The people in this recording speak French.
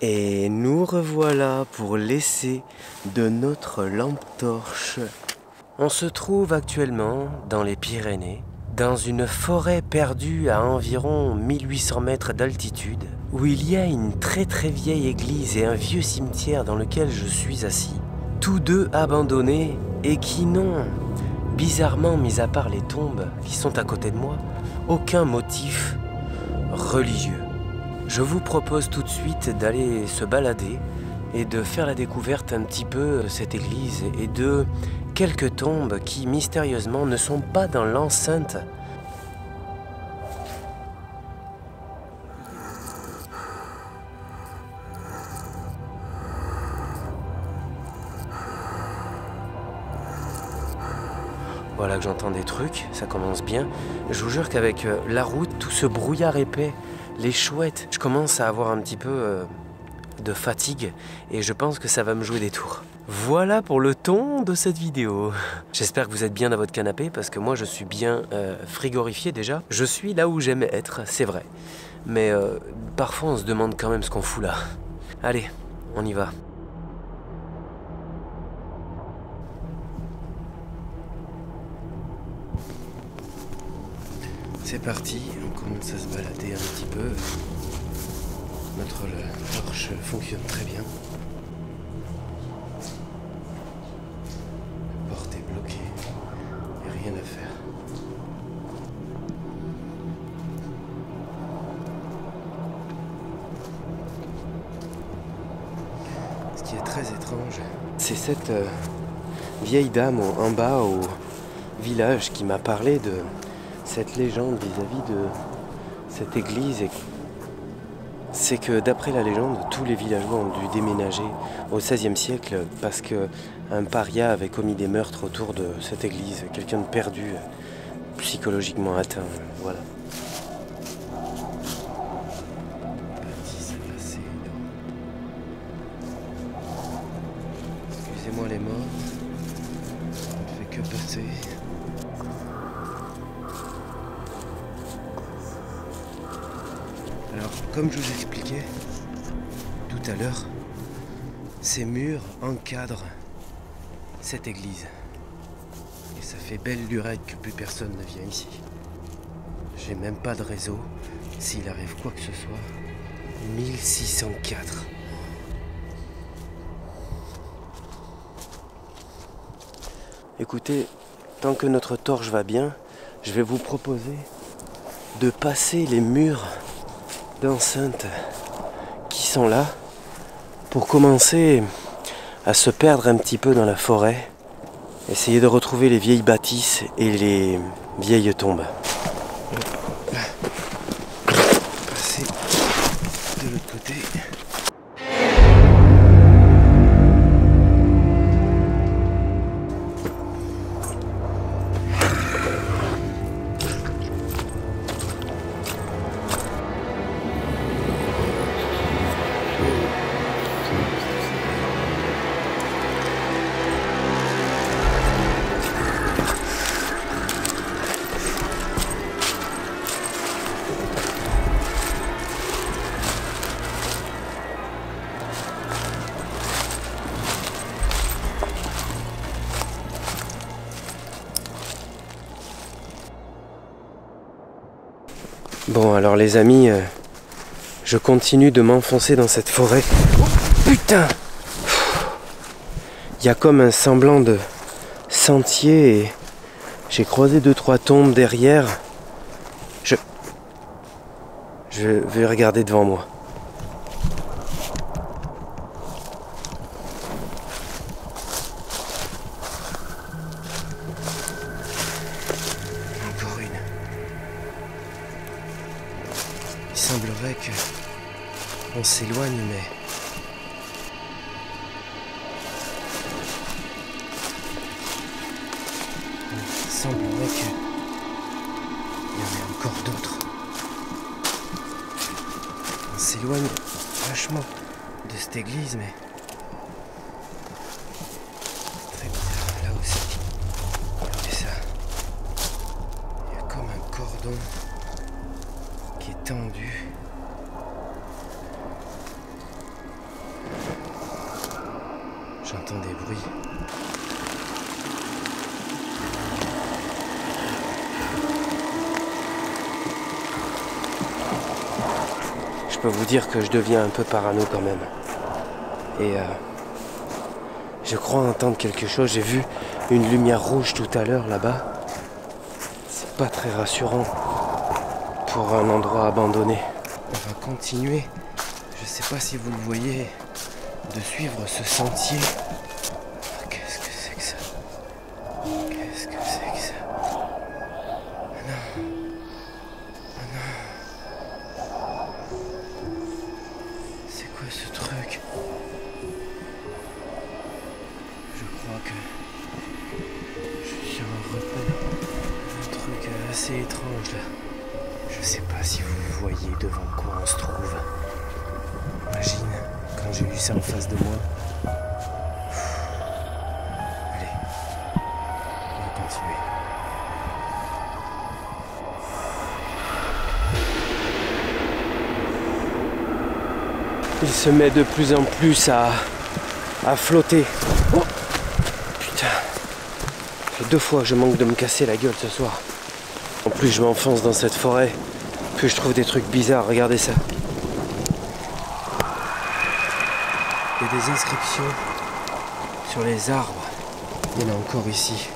Et nous revoilà pour l'essai de notre lampe torche. On se trouve actuellement dans les Pyrénées, dans une forêt perdue à environ 1800 mètres d'altitude, où il y a une très vieille église et un vieux cimetière dans lequel je suis assis, tous deux abandonnés et qui n'ont, bizarrement mis à part les tombes qui sont à côté de moi, aucun motif religieux. Je vous propose tout de suite d'aller se balader et de faire la découverte un petit peu de cette église et de quelques tombes qui mystérieusement ne sont pas dans l'enceinte. Voilà que j'entends des trucs, ça commence bien. Je vous jure qu'avec la route, tout ce brouillard épais, les chouettes, je commence à avoir un petit peu de fatigue et je pense que ça va me jouer des tours. Voilà pour le ton de cette vidéo. J'espère que vous êtes bien dans votre canapé parce que moi je suis bien frigorifié déjà. Je suis là où j'aime être, c'est vrai. Mais parfois on se demande quand même ce qu'on fout là. Allez, on y va. C'est parti, on commence à se balader un petit peu. Notre torche fonctionne très bien. La porte est bloquée, il n'y a rien à faire. Ce qui est très étrange, c'est cette vieille dame en bas au village qui m'a parlé de cette légende vis-à-vis de cette église. C'est que d'après la légende, tous les villageois ont dû déménager au XVIe siècle parce qu'un paria avait commis des meurtres autour de cette église, quelqu'un de perdu, psychologiquement atteint, voilà. Excusez-moi les morts, ça ne fait que passer. Alors, comme je vous expliquais tout à l'heure, ces murs encadrent cette église. Et ça fait belle lurette que plus personne ne vient ici. J'ai même pas de réseau, s'il arrive quoi que ce soit. 1604. Écoutez, tant que notre torche va bien, je vais vous proposer de passer les murs d'enceinte qui sont là pour commencer à se perdre un petit peu dans la forêt, essayer de retrouver les vieilles bâtisses et les vieilles tombes. Passer de l'autre côté. Bon, alors les amis, je continue de m'enfoncer dans cette forêt. Oh, putain! Il y a comme un semblant de sentier et j'ai croisé 2-3 tombes derrière. Je vais regarder devant moi. Encore une. Il semblerait que on s'éloigne, mais il semblerait qu'il y en ait encore d'autres. On s'éloigne vachement de cette église, mais c'est très bizarre. Là aussi, regardez ça. Il y a comme un cordon qui est tendu. J'entends des bruits. Je peux vous dire que je deviens un peu parano quand même. Et je crois entendre quelque chose. J'ai vu une lumière rouge tout à l'heure là-bas. C'est pas très rassurant pour un endroit abandonné. On va continuer. Je sais pas si vous le voyez, de suivre ce sentier. Qu'est-ce que c'est que ça? Qu'est-ce que c'est que ça? Ah non. Ah non. C'est quoi ce truc? Je crois que je suis sur un repère. Un truc assez étrange là. Je sais pas si vous voyez devant quoi on se trouve. Imagine quand j'ai eu ça en face de moi. Allez, on va continuer. Il se met de plus en plus à flotter. Oh putain, ça fait 2 fois que je manque de me casser la gueule ce soir. En plus je m'enfonce dans cette forêt, puis je trouve des trucs bizarres, regardez ça. Il y a des inscriptions sur les arbres. Il y en a encore ici.